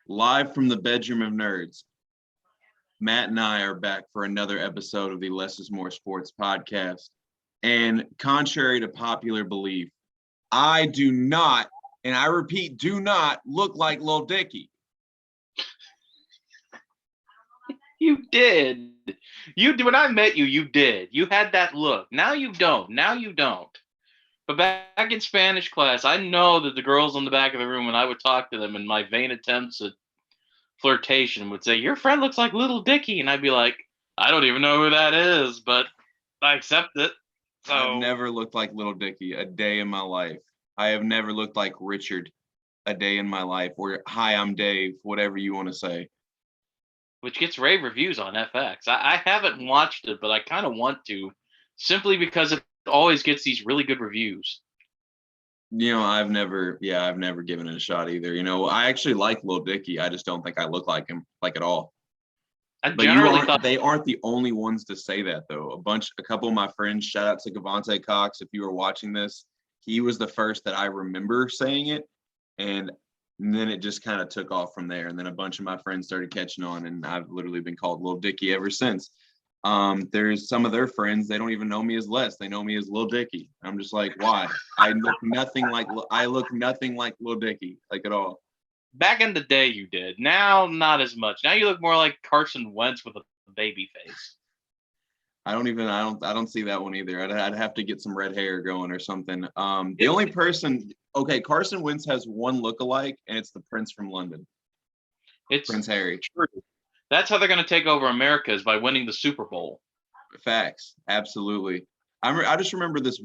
Live from the bedroom of nerds, Matt and I are back for another episode of the Less is More Sports podcast. And contrary to popular belief, I do not, and I repeat, do not look like Lil Dicky. You did. When I met you, you did. You had that look. Now you don't. But back in Spanish class, I know that the girls in the back of the room, when I would talk to them in my vain attempts at flirtation, would say, "Your friend looks like Little Dicky," and I'd be like, "I don't even know who that is, but I accept it." So I've never looked like Little Dicky a day in my life. I have never looked like Richard a day in my life, or hi, I'm Dave, whatever you want to say. which gets rave reviews on FX. I haven't watched it, but I kind of want to, simply because it always gets these really good reviews. I've never given it a shot either. I actually like Lil Dicky. I just don't think I look like him, like at all. But they aren't the only ones to say that, though. A couple of my friends, shout out to Gavante Cox, if you were watching this, he was the first that I remember saying it, and then it just kind of took off from there. And then a bunch of my friends started catching on, and I've literally been called Lil Dicky ever since. There's some of their friends, they don't even know me as Les. They know me as Lil Dicky. I'm just like, why? I look nothing like Lil Dicky, like at all. Back in the day, you did. Now, not as much. Now you look more like Carson Wentz with a baby face. I don't see that one either. I'd have to get some red hair going or something. The only person, Carson Wentz has one lookalike, and it's the Prince from London. It's Prince Harry. True. That's how they're going to take over America, is by winning the Super Bowl. Facts, absolutely. I just remember this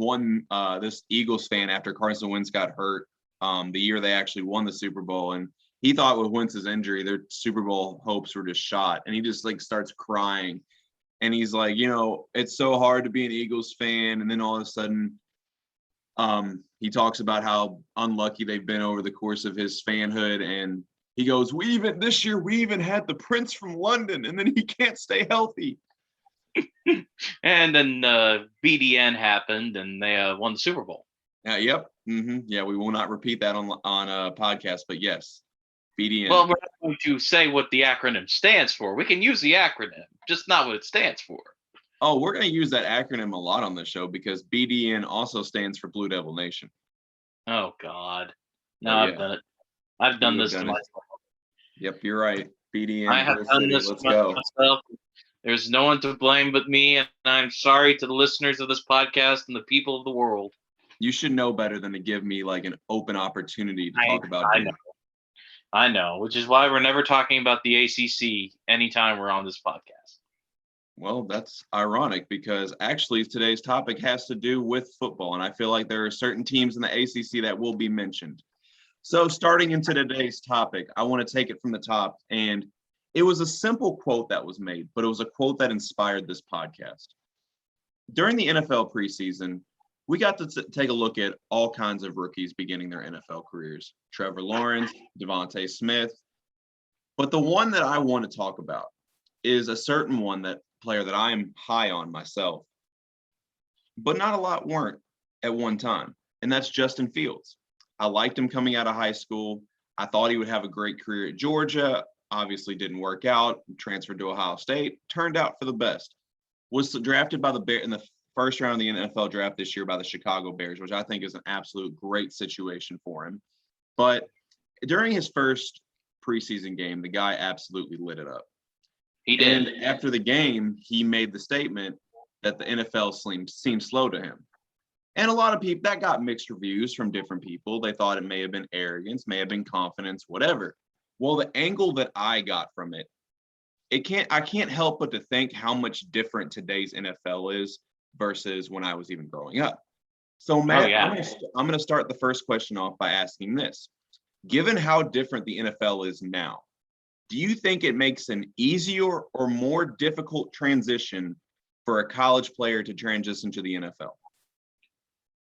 Eagles fan after Carson Wentz got hurt, the year they actually won the Super Bowl, and he thought with Wentz's injury, their Super Bowl hopes were just shot, and he just starts crying. And he's like, it's so hard to be an Eagles fan. And then all of a sudden, he talks about how unlucky they've been over the course of his fanhood. And he goes, this year we even had the Prince from London, and then he can't stay healthy. And then BDN happened, and they won the Super Bowl. Yep. Mm-hmm. Yeah, we will not repeat that on a podcast, but yes. BDN. Well, we're not going to say what the acronym stands for. We can use the acronym, just not what it stands for. Oh, we're going to use that acronym a lot on this show because BDN also stands for Blue Devil Nation. Oh, God. No, I've done it. I've done this to myself. Yep, you're right. BDN. I have done this to myself. There's no one to blame but me, and I'm sorry to the listeners of this podcast and the people of the world. You should know better than to give me an open opportunity to talk about it. I know, which is why we're never talking about the ACC anytime we're on this podcast. Well, that's ironic because actually today's topic has to do with football, and I feel like there are certain teams in the ACC that will be mentioned. So starting into today's topic, I want to take it from the top, and it was a simple quote that was made, but it was a quote that inspired this podcast. During the NFL preseason, we got to take a look at all kinds of rookies beginning their NFL careers. Trevor Lawrence, Devontae Smith. But the one that I want to talk about is a certain player that I'm high on myself. But not a lot weren't at one time. And that's Justin Fields. I liked him coming out of high school. I thought he would have a great career at Georgia. Obviously didn't work out. Transferred to Ohio State. Turned out for the best. Was drafted by the Bears in the first round of the NFL draft this year by the Chicago Bears, which I think is an absolute great situation for him. But during his first preseason game, the guy absolutely lit it up. He did. And after the game, he made the statement that the NFL seemed slow to him. And a lot of people, that got mixed reviews from different people. They thought it may have been arrogance, may have been confidence, whatever. Well, the angle that I got from it, I can't help but to think how much different today's NFL is versus when I was even growing up. So, Matt, I'm going to start the first question off by asking this. Given how different the NFL is now, do you think it makes an easier or more difficult transition for a college player to transition to the NFL?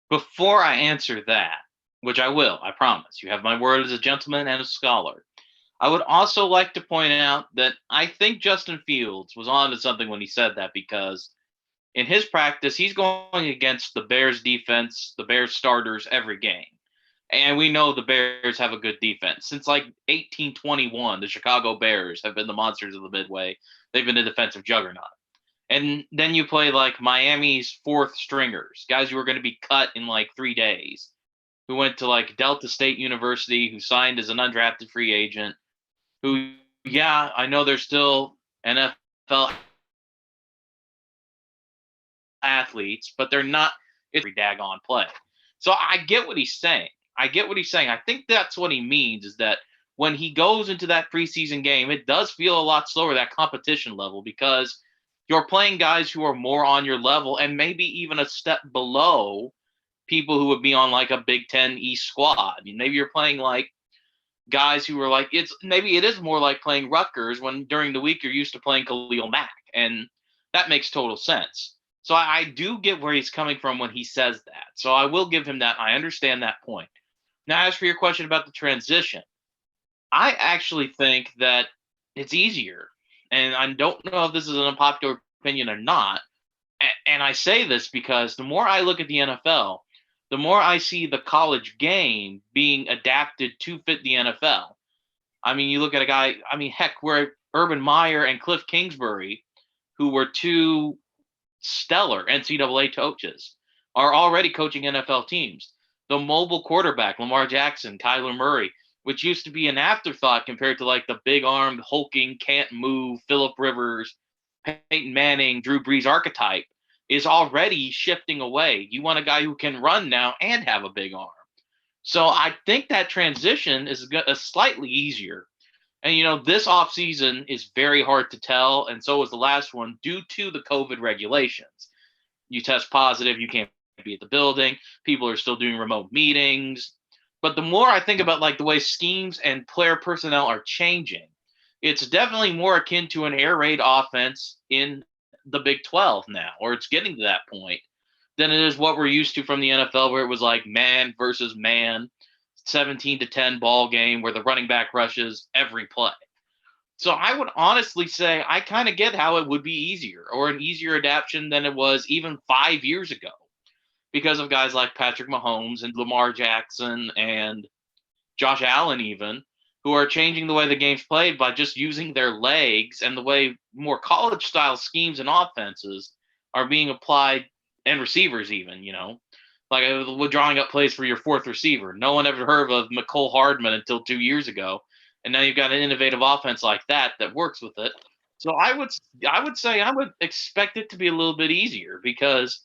Before I answer that, which I will, I promise, you have my word as a gentleman and a scholar, I would also like to point out that I think Justin Fields was on to something when he said that, because in his practice, he's going against the Bears defense, the Bears starters every game. And we know the Bears have a good defense. Since like 1821, the Chicago Bears have been the monsters of the Midway. They've been a defensive juggernaut. And then you play like Miami's fourth stringers, guys who are going to be cut in like 3 days, who went to like Delta State University, who signed as an undrafted free agent, who, yeah, I know they're still NFL athletes, but they're not every daggone play. So I get what he's saying. I think that's what he means, is that when he goes into that preseason game, it does feel a lot slower, that competition level, because you're playing guys who are more on your level and maybe even a step below people who would be on like a Big Ten East squad. I mean, maybe you're playing like guys who are like, maybe it is more like playing Rutgers when during the week you're used to playing Khalil Mack, and that makes total sense. So I do get where he's coming from when he says that. So I will give him that. I understand that point. Now, as for your question about the transition, I actually think that it's easier. And I don't know if this is an unpopular opinion or not. And I say this because the more I look at the NFL, the more I see the college game being adapted to fit the NFL. I mean, you look at a guy, I mean, heck, where Urban Meyer and Cliff Kingsbury, who were two stellar NCAA coaches, are already coaching NFL teams. The mobile quarterback, Lamar Jackson, Kyler Murray, which used to be an afterthought compared to like the big armed, hulking, can't move, Phillip Rivers, Peyton Manning, Drew Brees archetype, is already shifting away. You want a guy who can run now and have a big arm. So I think that transition is slightly easier. And, you know, this offseason is very hard to tell, and so was the last one, due to the COVID regulations. You test positive, you can't be at the building. People are still doing remote meetings. But the more I think about like the way schemes and player personnel are changing, it's definitely more akin to an air raid offense in the Big 12 now, or it's getting to that point, than it is what we're used to from the NFL, where it was like man versus man, 17-10 ball game where the running back rushes every play. So I would honestly say I kind of get how it would be easier, or an easier adaptation than it was even 5 years ago, because of guys like Patrick Mahomes and Lamar Jackson and Josh Allen even, who are changing the way the game's played by just using their legs, and the way more college-style schemes and offenses are being applied, and receivers even, you know. Like drawing up plays for your fourth receiver. No one ever heard of McCole Hardman until 2 years ago, and now you've got an innovative offense like that works with it. So I would say I would expect it to be a little bit easier, because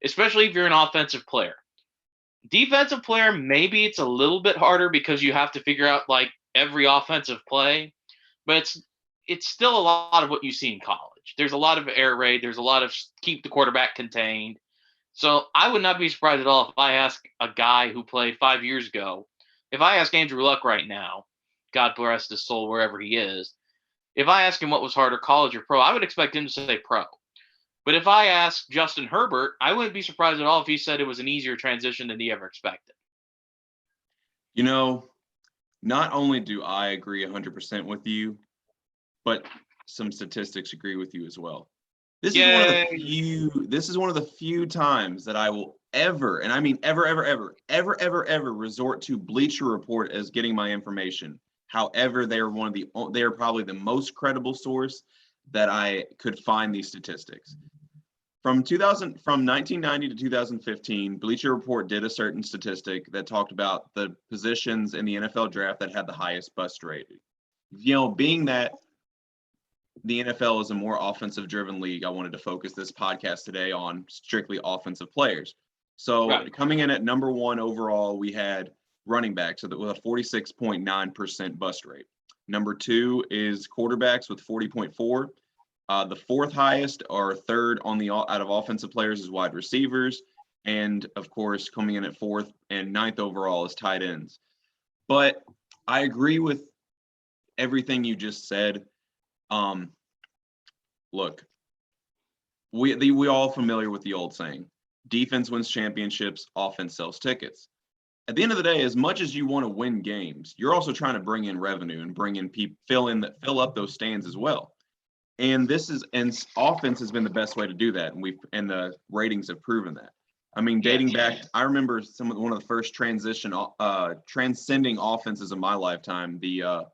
especially if you're an offensive player. Defensive player, maybe it's a little bit harder because you have to figure out like every offensive play, but it's still a lot of what you see in college. There's a lot of air raid. There's a lot of keep the quarterback contained. So I would not be surprised at all if I ask a guy who played 5 years ago, if I ask Andrew Luck right now, God bless his soul wherever he is, if I ask him what was harder, college or pro, I would expect him to say pro. But if I ask Justin Herbert, I wouldn't be surprised at all if he said it was an easier transition than he ever expected. You know, not only do I agree 100% with you, but some statistics agree with you as well. This is one of the few times that I will ever, and I mean ever resort to Bleacher Report as getting my information. However, they are probably the most credible source that I could find these statistics. From 1990 to 2015, Bleacher Report did a certain statistic that talked about the positions in the NFL draft that had the highest bust rate. You know, being that the NFL is a more offensive-driven league, I wanted to focus this podcast today on strictly offensive players. So right. Coming in at number one overall, we had running backs with a 46.9% bust rate. Number two is quarterbacks with 40.4%. The fourth highest, or third on the out of offensive players, is wide receivers. And, of course, coming in at fourth and ninth overall is tight ends. But I agree with everything you just said. Look, we all familiar with the old saying, defense wins championships, offense sells tickets. At the end of the day, as much as you want to win games, you're also trying to bring in revenue and bring in people, fill up those stands as well. And offense has been the best way to do that, and the ratings have proven that. I mean, dating back, I remember one of the first transcending offenses of my lifetime, the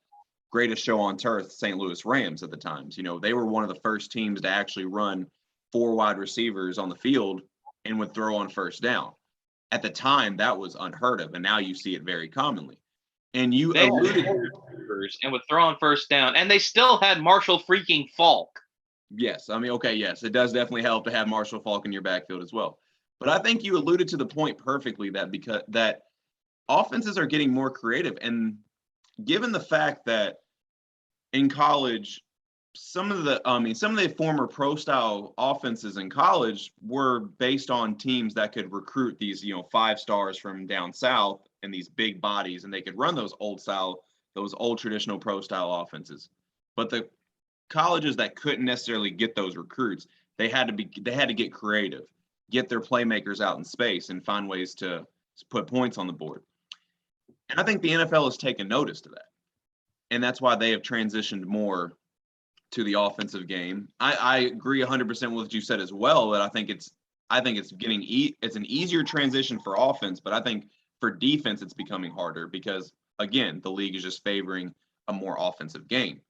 greatest show on turf, St. Louis Rams at the times. You know, they were one of the first teams to actually run 4 wide receivers on the field and would throw on first down. At the time, that was unheard of, and now you see it very commonly. And you They alluded and would throw on first down, and they still had Marshall freaking Falk. Yes, I mean, okay, yes, it does definitely help to have Marshall Falk in your backfield as well. But I think you alluded to the point perfectly that offenses are getting more creative, and given the fact that in college, some of the former pro style offenses in college were based on teams that could recruit these, 5 stars from down south and these big bodies, and they could run those old traditional pro style offenses. But the colleges that couldn't necessarily get those recruits, they had to get creative, get their playmakers out in space and find ways to put points on the board. And I think the NFL has taken notice to that. And that's why they have transitioned more to the offensive game. I agree 100% with what you said as well, that I think it's it's an easier transition for offense, but I think for defense it's becoming harder because, again, the league is just favoring a more offensive game.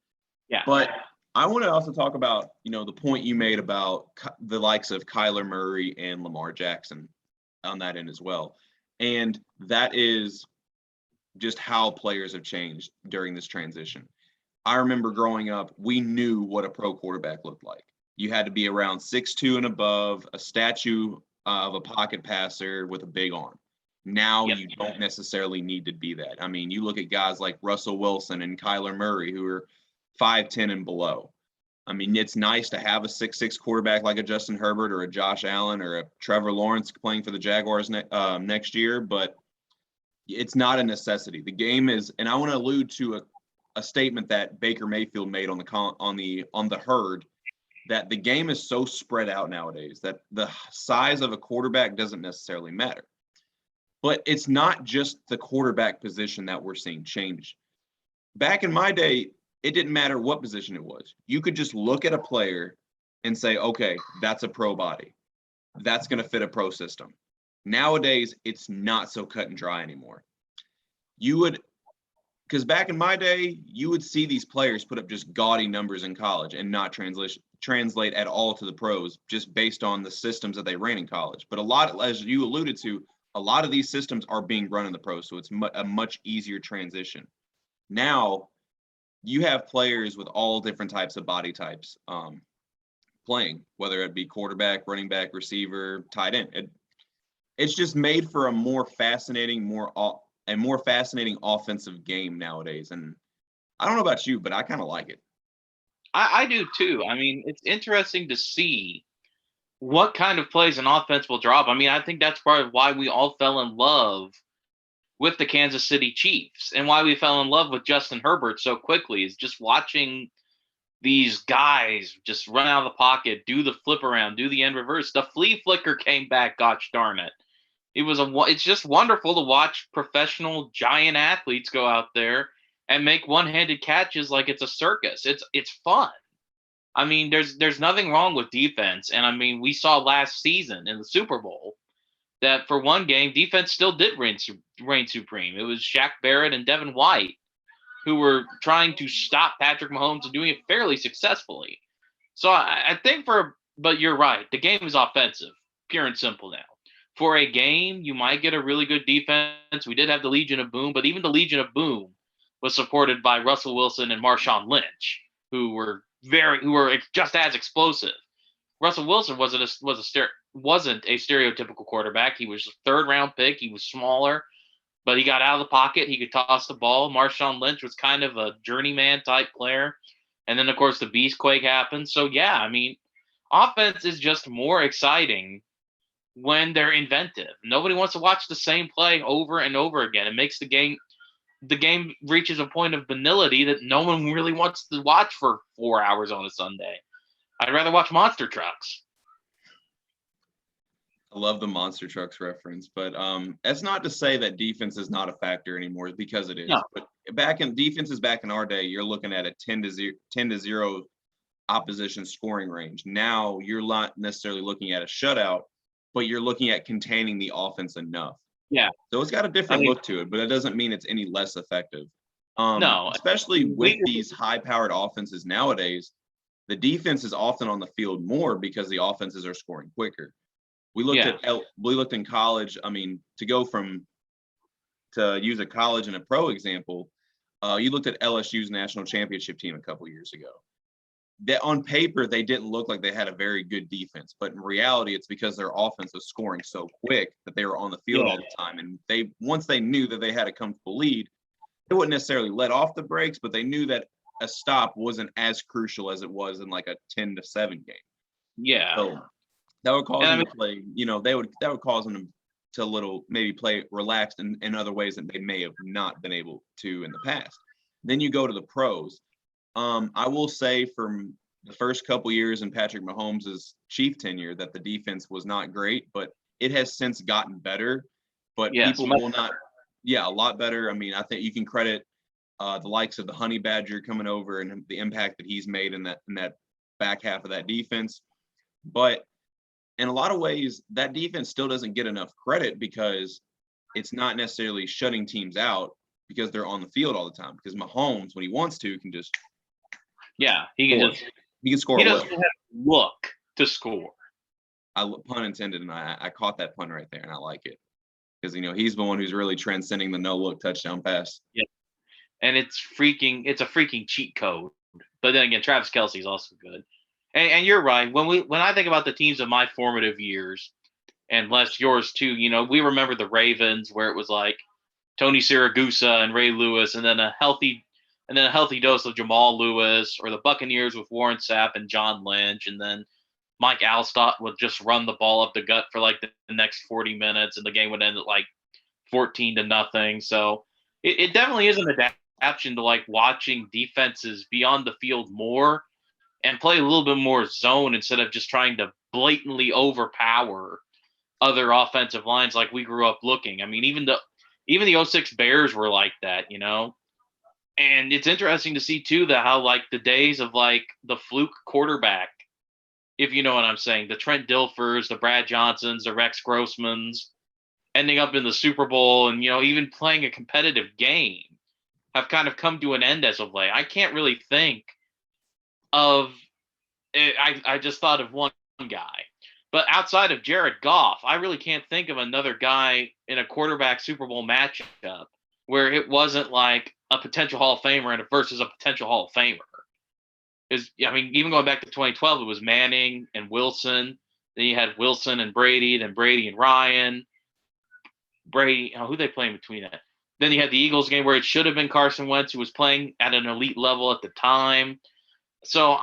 Yeah. But I want to also talk about, the point you made about the likes of Kyler Murray and Lamar Jackson on that end as well. And that is just how players have changed during this transition. I remember growing up, we knew what a pro quarterback looked like. You had to be around 6'2" and above, a statue of a pocket passer with a big arm. Now you don't necessarily need to be that. I mean, you look at guys like Russell Wilson and Kyler Murray who are 5'10" and below. I mean, it's nice to have a 6'6" quarterback like a Justin Herbert or a Josh Allen or a Trevor Lawrence playing for the Jaguars next year, but it's not a necessity. The game is, and I want to allude to a statement that Baker Mayfield made on the herd, that the game is so spread out nowadays that the size of a quarterback doesn't necessarily matter. But it's not just the quarterback position that we're seeing change. Back in my day, it didn't matter what position it was. You could just look at a player and say, okay, that's a pro body. That's going to fit a pro system. Nowadays, it's not so cut and dry anymore. Because back in my day, you would see these players put up just gaudy numbers in college and not translate at all to the pros just based on the systems that they ran in college. But as you alluded to, a lot of these systems are being run in the pros, so it's a much easier transition. Now, you have players with all different types of body types playing, whether it be quarterback, running back, receiver, tight end. It's just made for a more fascinating offensive game nowadays. And I don't know about you, but I kind of like it. I do too. I mean, it's interesting to see what kind of plays an offense will drop. I mean, I think that's part of why we all fell in love with the Kansas City Chiefs and why we fell in love with Justin Herbert so quickly, is just watching these guys just run out of the pocket, do the flip around, do the end reverse. The flea flicker came back, gosh darn it. It's just wonderful to watch professional giant athletes go out there and make one-handed catches like it's a circus. It's fun. I mean, there's nothing wrong with defense. And I mean, we saw last season in the Super Bowl that for one game, defense still did reign supreme. It was Shaq Barrett and Devin White who were trying to stop Patrick Mahomes and doing it fairly successfully. So I think but you're right. The game is offensive, pure and simple now. For a game, you might get a really good defense. We did have the Legion of Boom, but even the Legion of Boom was supported by Russell Wilson and Marshawn Lynch, who were just as explosive. Russell Wilson wasn't a stereotypical quarterback. He was a third-round pick. He was smaller, but he got out of the pocket. He could toss the ball. Marshawn Lynch was kind of a journeyman type player. And then, of course, the Beastquake happened. So, yeah, I mean, offense is just more exciting when they're inventive. Nobody wants to watch the same play over and over again. It makes the game reaches a point of banality that no one really wants to watch for 4 hours on a Sunday. I'd rather watch monster trucks. I love the monster trucks reference, but that's not to say that defense is not a factor anymore, because it is. No. But back in our day, you're looking at a 10-0 opposition scoring range. Now you're not necessarily looking at a shutout, but you're looking at containing the offense enough. Yeah. So it's got a different look to it, but it doesn't mean it's any less effective. No. Especially with these high-powered offenses nowadays, the defense is often on the field more because the offenses are scoring quicker. We looked in college. I mean, to use a college and a pro example, you looked at LSU's national championship team a couple years ago. That on paper, they didn't look like they had a very good defense, but in reality, it's because their offense was scoring so quick that they were on the field all the time. And once they knew that they had a comfortable lead, they wouldn't necessarily let off the brakes, but they knew that a stop wasn't as crucial as it was in like a 10-7 game. Yeah. So that would cause them to play, that would cause them to maybe play relaxed in other ways that they may have not been able to in the past. Then you go to the pros. I will say from the first couple years in Patrick Mahomes' Chief tenure that the defense was not great, but it has since gotten better. But people will not, a lot better. I mean, I think you can credit the likes of the Honey Badger coming over and the impact that he's made in that back half of that defense. But in a lot of ways, that defense still doesn't get enough credit because it's not necessarily shutting teams out because they're on the field all the time. Because Mahomes, when he wants to, can just he can score. He doesn't have look to score. Pun intended, and I caught that pun right there, and I like it because he's the one who's really transcending the no look touchdown pass. Yeah, and it's a freaking cheat code. But then again, Travis Kelce's also good. And you're right. When I think about the teams of my formative years, and less yours too, we remember the Ravens where it was like Tony Siragusa and Ray Lewis, and then a healthy dose of Jamal Lewis, or the Buccaneers with Warren Sapp and John Lynch, and then Mike Alstott would just run the ball up the gut for like the next 40 minutes, and the game would end at like 14-0. So it definitely is an adaptation to like watching defenses be on the field more and play a little bit more zone instead of just trying to blatantly overpower other offensive lines like we grew up looking. I mean, even the 06 Bears were like that, And it's interesting to see too that how like the days of like the fluke quarterback, if you know what I'm saying, the Trent Dilfers, the Brad Johnsons, the Rex Grossmans, ending up in the Super Bowl and even playing a competitive game, have kind of come to an end as of late. I can't really think of it. I just thought of one guy, but outside of Jared Goff, I really can't think of another guy in a quarterback Super Bowl matchup where it wasn't like a potential Hall of Famer versus a potential Hall of Famer. Even going back to 2012, it was Manning and Wilson. Then you had Wilson and Brady, then Brady and Ryan. Brady, who they playing between that? Then you had the Eagles game where it should have been Carson Wentz, who was playing at an elite level at the time. So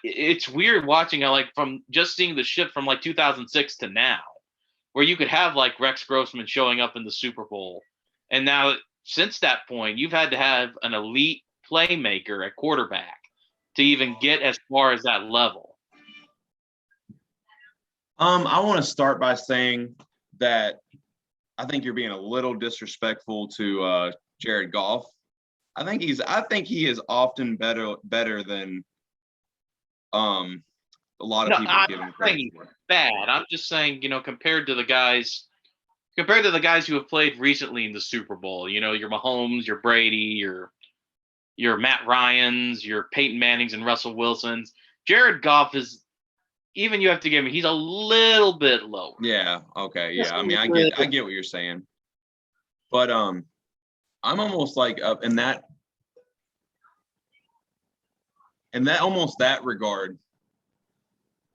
it's weird watching how, like, from just seeing the shift from like 2006 to now, where you could have like Rex Grossman showing up in the Super Bowl. And now since that point, you've had to have an elite playmaker at quarterback to even get as far as that level. I want to start by saying that I think you're being a little disrespectful to Jared Goff. I think he is often better than a lot of people give him credit for. Bad. I'm just saying, compared to the guys who have played recently in the Super Bowl, your Mahomes, your Brady, your Matt Ryans, your Peyton Mannings and Russell Wilsons, Jared Goff is, even you have to give him, he's a little bit lower. Yeah. Okay. Yeah. I mean, I get what you're saying, but I'm almost like up in that almost that regard.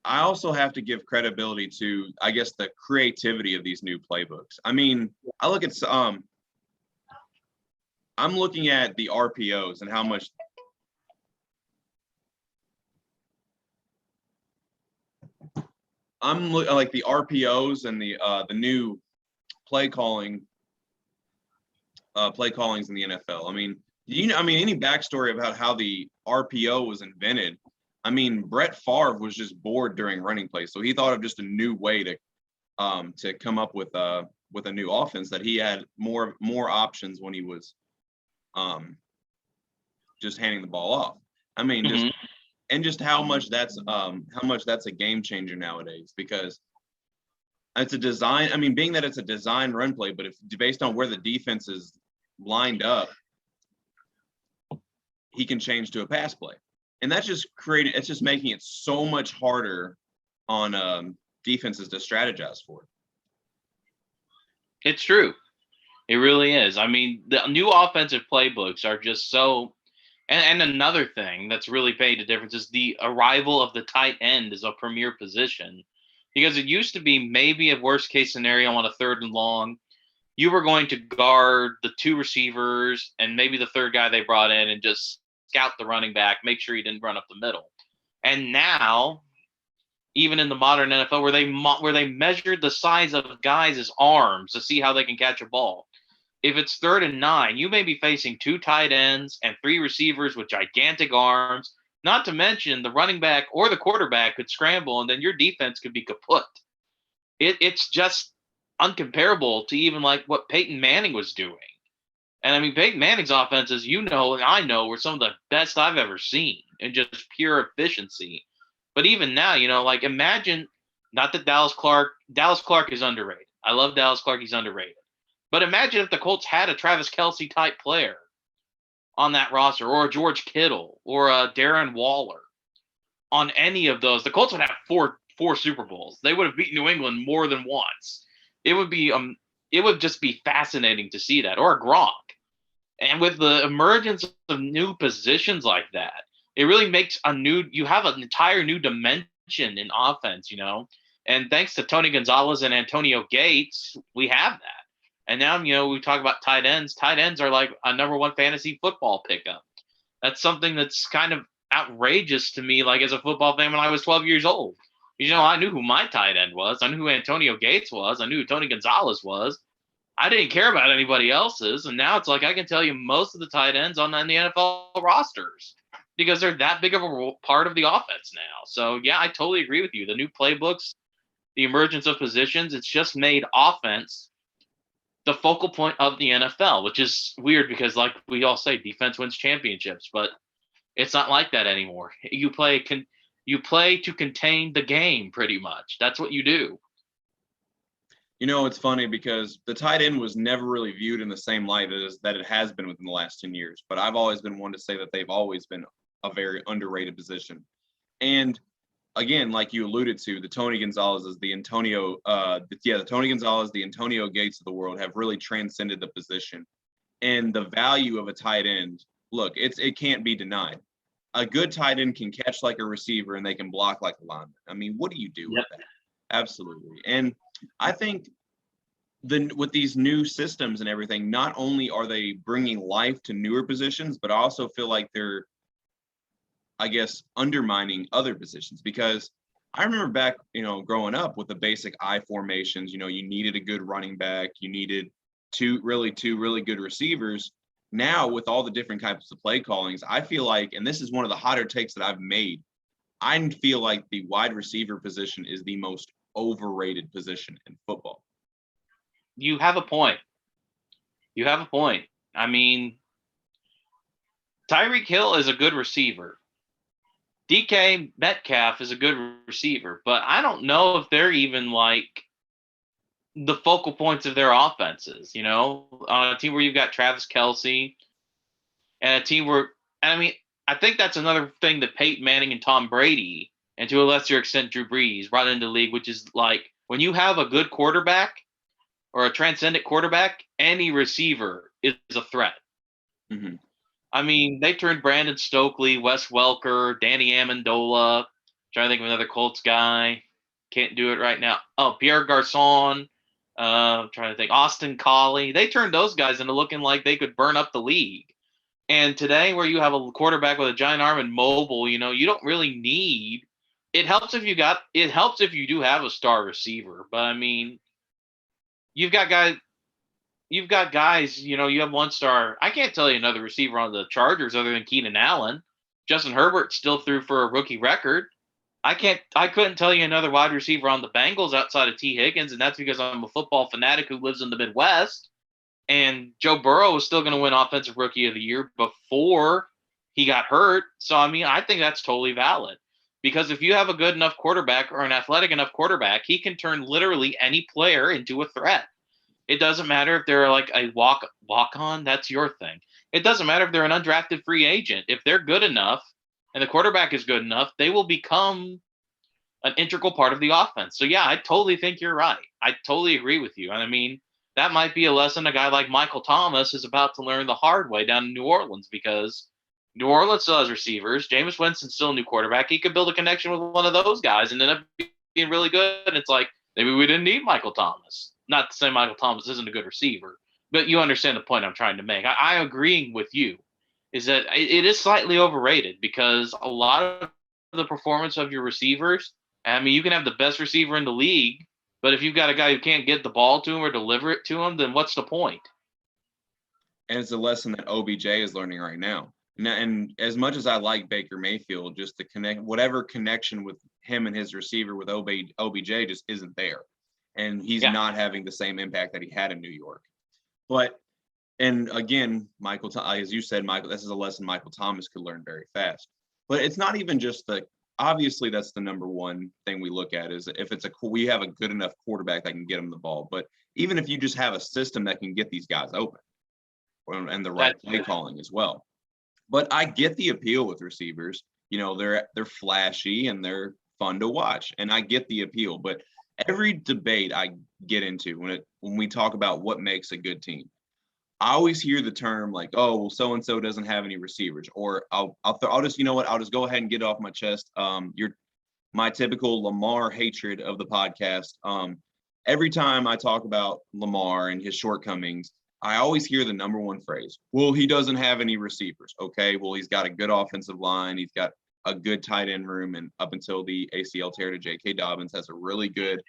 I also have to give credibility to, I guess, the creativity of these new playbooks. I mean, I look at I'm looking at the RPOs and how much. I'm like the RPOs and the new play callings in the NFL. I mean, any backstory about how the RPO was invented? I mean, Brett Favre was just bored during running plays, so he thought of just a new way to come up with a new offense that he had more options when he was just handing the ball off. I mean, just how much that's a game changer nowadays, because It's a design. I mean, being that it's a design run play, but if based on where the defense is lined up, he can change to a pass play. And that's just it's just making it so much harder on defenses to strategize for. It's true. It really is. I mean, the new offensive playbooks are just so. And another thing that's really made a difference is the arrival of the tight end as a premier position. Because it used to be maybe a worst case scenario on a 3rd and long. You were going to guard the 2 receivers and maybe the 3rd guy they brought in and just scout the running back, make sure he didn't run up the middle. And now, even in the modern NFL, where they measured the size of guys' arms to see how they can catch a ball. If it's 3rd and 9, you may be facing 2 tight ends and 3 receivers with gigantic arms. Not to mention the running back or the quarterback could scramble, and then your defense could be kaput. It's just uncomparable to even like what Peyton Manning was doing. And I mean, Peyton Manning's offenses, you know, and I know, were some of the best I've ever seen in just pure efficiency. But even now, you know, like imagine, not that Dallas Clark is underrated. I love Dallas Clark. He's underrated. But imagine if the Colts had a Travis Kelce type player on that roster, or a George Kittle, or a Darren Waller on any of those. The Colts would have four Super Bowls. They would have beaten New England more than once. It would just be fascinating to see that, or a Gronk. And with the emergence of new positions like that, it really makes you have an entire new dimension in offense, you know. And thanks to Tony Gonzalez and Antonio Gates, we have that. And now, you know, we talk about tight ends. Tight ends are like a number 1 fantasy football pickup. That's something that's kind of outrageous to me, like as a football fan when I was 12 years old. You know, I knew who my tight end was. I knew who Antonio Gates was. I knew who Tony Gonzalez was. I didn't care about anybody else's. And now it's like I can tell you most of the tight ends on the NFL rosters because they're that big of a part of the offense now. So, yeah, I totally agree with you. The new playbooks, the emergence of positions, it's just made offense the focal point of the NFL, which is weird because, like we all say, defense wins championships, but it's not like that anymore. You play to contain the game, pretty much. That's what you do. You know, it's funny because the tight end was never really viewed in the same light as that it has been within the last 10 years. But I've always been one to say that they've always been a very underrated position. And again, like you alluded to, the Tony Gonzalez, the Antonio Gates of the world have really transcended the position. And the value of a tight end, look, it can't be denied. A good tight end can catch like a receiver and they can block like a lineman. I mean, what do you do with that? Absolutely. And I think with these new systems and everything, not only are they bringing life to newer positions, but I also feel like they're, I guess, undermining other positions, because I remember back, you know, growing up with the basic I formations, you know, you needed a good running back, you needed two really good receivers. Now with all the different types of play callings, I feel like, and this is one of the hotter takes that I've made, I feel like the wide receiver position is the most overrated position in football. You have a point. I mean, Tyreek Hill is a good receiver. DK Metcalf is a good receiver, but I don't know if they're even like the focal points of their offenses, you know, on a team where you've got Travis Kelce and a team where, I mean, I think that's another thing that Peyton Manning and Tom Brady, and to a lesser extent Drew Brees, brought into the league, which is like when you have a good quarterback or a transcendent quarterback, any receiver is a threat. Mm-hmm. I mean, they turned Brandon Stokely, Wes Welker, Danny Amendola. Trying to think of another Colts guy. Can't do it right now. Oh, Pierre Garcon. Trying to think. Austin Collie. They turned those guys into looking like they could burn up the league. And today, where you have a quarterback with a giant arm and mobile, you know, you don't really need. It helps if you do have a star receiver. But I mean, you've got guys, you know, you have one star. I can't tell you another receiver on the Chargers other than Keenan Allen. Justin Herbert still threw for a rookie record. I couldn't tell you another wide receiver on the Bengals outside of T. Higgins, and that's because I'm a football fanatic who lives in the Midwest. And Joe Burrow was still going to win Offensive Rookie of the Year before he got hurt. So, I mean, I think that's totally valid Because if you have a good enough quarterback or an athletic enough quarterback, he can turn literally any player into a threat. It doesn't matter if they're like a walk-on, that's your thing. It doesn't matter if they're an undrafted free agent. If they're good enough and the quarterback is good enough, they will become an integral part of the offense. So, yeah, I totally think you're right. I totally agree with you. And I mean, that might be a lesson a guy like Michael Thomas is about to learn the hard way down in New Orleans, because New Orleans still has receivers. Jameis Winston's still a new quarterback. He could build a connection with one of those guys and end up being really good. And it's like, maybe we didn't need Michael Thomas. Not to say Michael Thomas isn't a good receiver, but you understand the point I'm trying to make. I agree with you, is that it is slightly overrated, because a lot of the performance of your receivers, I mean, you can have the best receiver in the league, but if you've got a guy who can't get the ball to him or deliver it to him, then what's the point? And it's a lesson that OBJ is learning right now. And as much as I like Baker Mayfield, just to connect, whatever connection with him and his receiver with OBJ just isn't there. And he's not having the same impact that he had in New York. But, and again, Michael, as you said, Michael, this is a lesson Michael Thomas could learn very fast. But it's not even just obviously that's the number one thing we look at, is if we have a good enough quarterback that can get him the ball. But even if you just have a system that can get these guys open, and the right play calling as well. But I get the appeal with receivers. You know, they're flashy and they're fun to watch, and I get the appeal. But every debate I get into when we talk about what makes a good team, I always hear the term like, "Oh, well, so and so doesn't have any receivers," or I'll just, you know what, I'll just go ahead and get it off my chest. My typical Lamar hatred of the podcast. Every time I talk about Lamar and his shortcomings, I always hear the number one phrase, well, he doesn't have any receivers. Okay, well, he's got a good offensive line. He's got a good tight end room. And up until the ACL tear to J.K. Dobbins, has a really good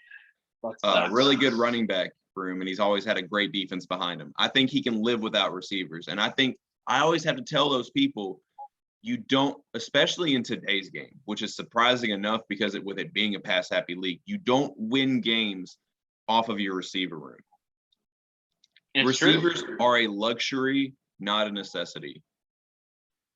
running back room. And he's always had a great defense behind him. I think he can live without receivers. And I think I always have to tell those people, you don't, especially in today's game, which is surprising enough because with it being a pass-happy league, you don't win games off of your receiver room. Receivers are a luxury, not a necessity.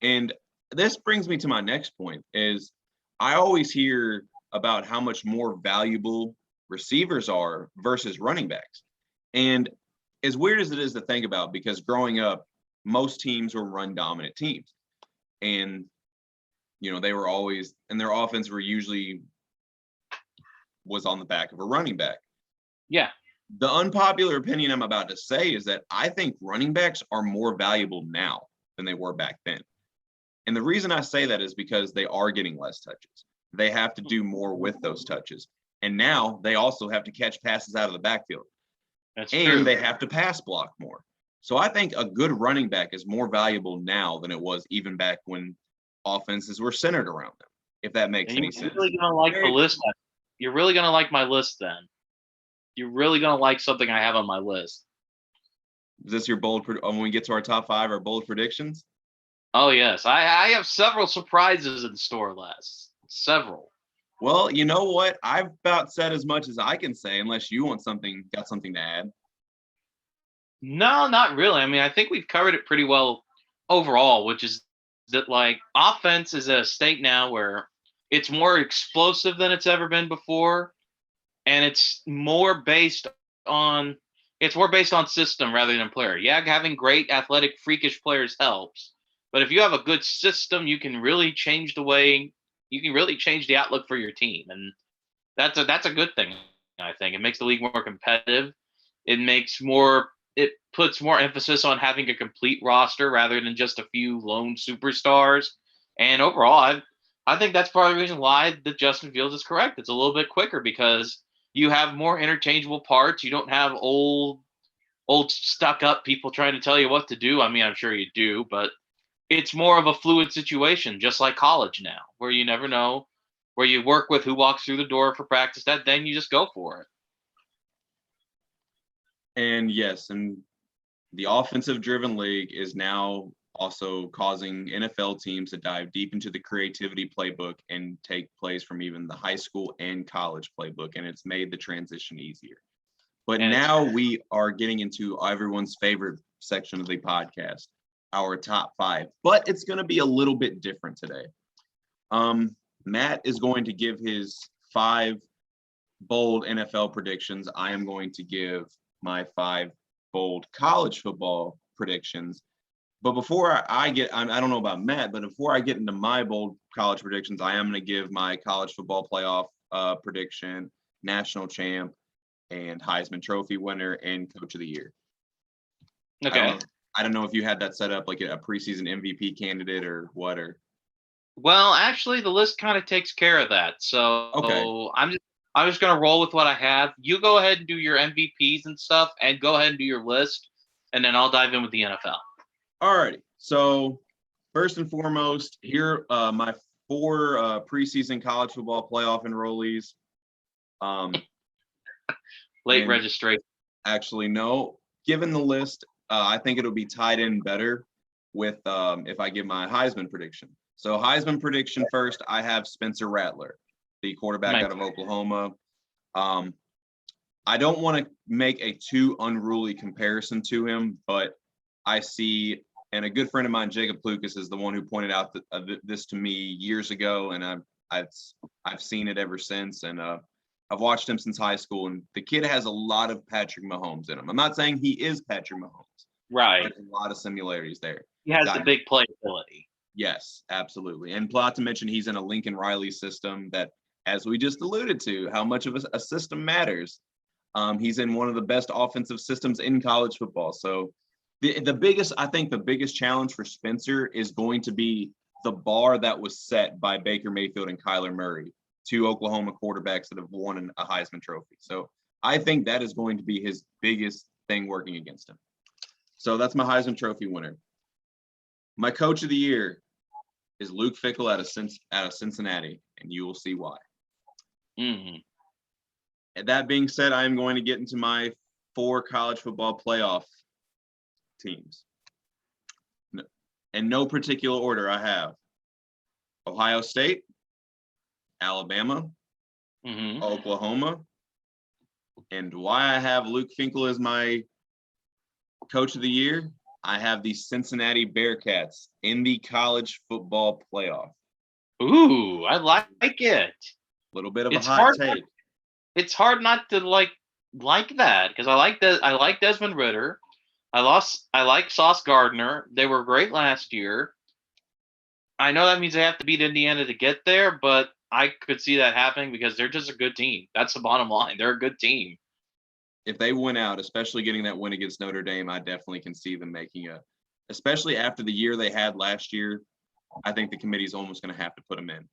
And this brings me to my next point, is I always hear about how much more valuable receivers are versus running backs. And as weird as it is to think about, because growing up, most teams were run dominant teams. And, you know, they were always, and their offense was on the back of a running back. Yeah. The unpopular opinion I'm about to say is that I think running backs are more valuable now than they were back then. And the reason I say that is because they are getting less touches. They have to do more with those touches. And now they also have to catch passes out of the backfield. That's and true. They have to pass block more. So I think a good running back is more valuable now than it was even back when offenses were centered around them, if that makes any sense. You're really going to like the list. You're really going to like my list then. You're really going to like something I have on my list. Is this your when we get to our top 5, our bold predictions? Oh, yes. I have several surprises in store, Les. Several. Well, you know what? I've about said as much as I can say, unless you got something to add. No, not really. I mean, I think we've covered it pretty well overall, which is that, like, offense is at a state now where it's more explosive than it's ever been before. And it's more based on system rather than player. Yeah, having great athletic, freakish players helps. But if you have a good system, you can really change the outlook for your team. And that's a good thing, I think. It makes the league more competitive. It puts more emphasis on having a complete roster rather than just a few lone superstars. And overall, I think that's part of the reason why the Justin Fields is correct. It's a little bit quicker because you have more interchangeable parts. You don't have old stuck-up people trying to tell you what to do. I mean, I'm sure you do, but it's more of a fluid situation, just like college now, where you never know, where you work with who walks through the door for practice, then you just go for it. And yes, and the offensive-driven league is now also causing NFL teams to dive deep into the creativity playbook and take plays from even the high school and college playbook, and it's made the transition easier. But now we are getting into everyone's favorite section of the podcast, our top 5. But it's going to be a little bit different today. Matt is going to give his 5 bold NFL predictions. I am going to give my 5 bold college football predictions. But before I don't know about Matt, but before I get into my bold college predictions, I am going to give my college football playoff prediction, national champ, and Heisman Trophy winner and Coach of the Year. Okay. I don't know if you had that set up like a preseason MVP candidate or what. Well, actually, the list kind of takes care of that. So Okay. I'm just gonna roll with what I have. You go ahead and do your MVPs and stuff, and go ahead and do your list, and then I'll dive in with the NFL. All righty. So first and foremost, here my 4 preseason college football playoff enrollees. Late And registration. actually, no. Given the list, I think it'll be tied in better with if I give my Heisman prediction. So Heisman prediction first, I have Spencer Rattler, the quarterback out of Oklahoma. I don't want to make a too unruly comparison to him, but I see, and a good friend of mine, Jacob Lucas, is the one who pointed out this to me years ago, and I've seen it ever since, and I've watched him since high school, and the kid has a lot of Patrick Mahomes in him. I'm not saying he is Patrick Mahomes. Right. There's a lot of similarities there. He has the big playability. Yes, absolutely. And not to mention he's in a Lincoln Riley system that, as we just alluded to, how much of a system matters. He's in one of the best offensive systems in college football. So the biggest challenge for Spencer is going to be the bar that was set by Baker Mayfield and Kyler Murray, 2 Oklahoma quarterbacks that have won a Heisman Trophy. So I think that is going to be his biggest thing working against him. So that's my Heisman Trophy winner. My Coach of the Year is Luke Fickell out of Cincinnati, and you will see why. Mm-hmm. And that being said, I am going to get into my 4 college football playoff teams. In no particular order, I have Ohio State, Alabama, Oklahoma, and why I have Luke Fickell as my Coach of the Year, I have the Cincinnati Bearcats in the college football playoff. Ooh, I like it. A little bit of a hot take. It's hard not to like that because I like Desmond Ridder. I like Sauce Gardner. They were great last year. I know that means they have to beat Indiana to get there, but I could see that happening because they're just a good team. That's the bottom line. They're a good team. If they win out, especially getting that win against Notre Dame, I definitely can see them making especially after the year they had last year, I think the committee's almost going to have to put them in.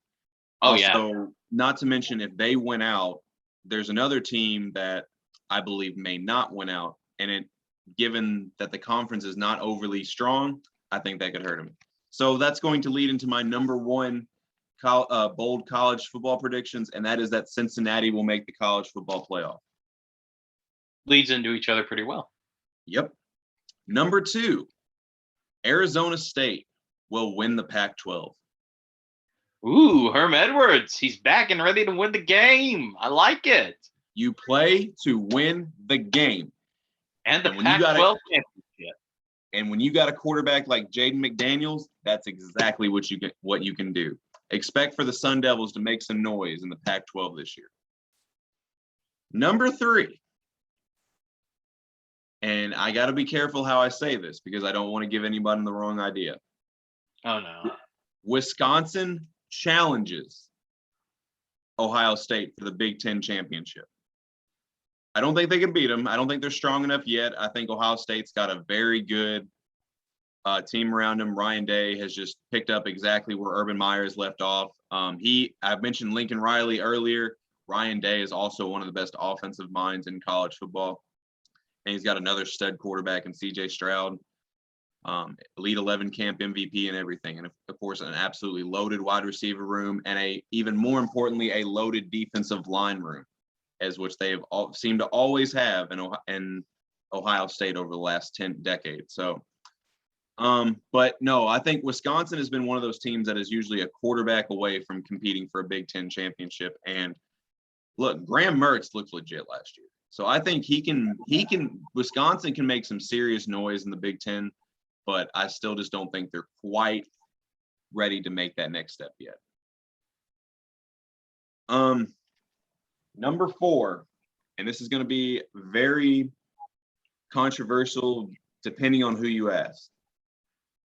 Oh, also, yeah. Not to mention, if they win out, there's another team that I believe may not win out. And given that the conference is not overly strong, I think that could hurt them. So that's going to lead into my number 1 bold college football predictions, and that is that Cincinnati will make the college football playoff. Leads into each other pretty well. Yep. Number 2, Arizona State will win the Pac-12. Ooh, Herm Edwards. He's back and ready to win the game. I like it. You play to win the game. And the Pac-12 championship. And when you got a quarterback like Jaden McDaniels, that's exactly what you can do. Expect for the Sun Devils to make some noise in the Pac-12 this year. Number 3. And I got to be careful how I say this because I don't want to give anybody the wrong idea. Oh, no. Wisconsin challenges Ohio State for the Big Ten championship. I don't think they can beat them. I don't think they're strong enough yet. I think Ohio State's got a very good team around him. Ryan Day has just picked up exactly where Urban Meyer's left off. I've mentioned Lincoln Riley earlier. Ryan Day is also one of the best offensive minds in college football. And he's got another stud quarterback in C.J. Stroud, Elite 11 camp MVP and everything. And, of course, an absolutely loaded wide receiver room and even more importantly, a loaded defensive line room, as which they have seemed to always have in Ohio State over the last 10 decades. So, but no, I think Wisconsin has been one of those teams that is usually a quarterback away from competing for a Big Ten championship. And look, Graham Mertz looked legit last year. So I think Wisconsin can make some serious noise in the Big Ten, but I still just don't think they're quite ready to make that next step yet. Number 4, and this is going to be very controversial depending on who you ask.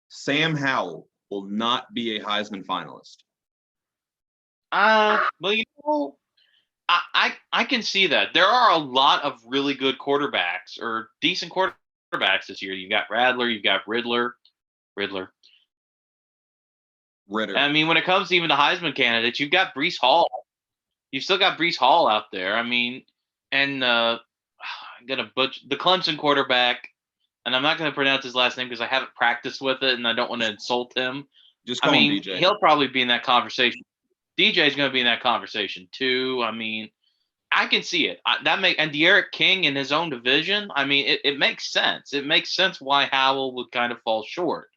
Sam Howell will not be a Heisman finalist. Well, I can see that. There are a lot of really good quarterbacks or decent quarterbacks this year. You've got Radler, you've got Riddler. Ritter. I mean, when it comes to even the Heisman candidates, you've got Breece Hall. You've still got Breece Hall out there. I mean, and I'm gonna butcher the Clemson quarterback, and I'm not gonna pronounce his last name because I haven't practiced with it, and I don't want to insult him. Just call him DJ. He'll probably be in that conversation. DJ's going to be in that conversation too. I mean, I can see it. And De'Aaron King in his own division. I mean, it makes sense. It makes sense why Howell would kind of fall short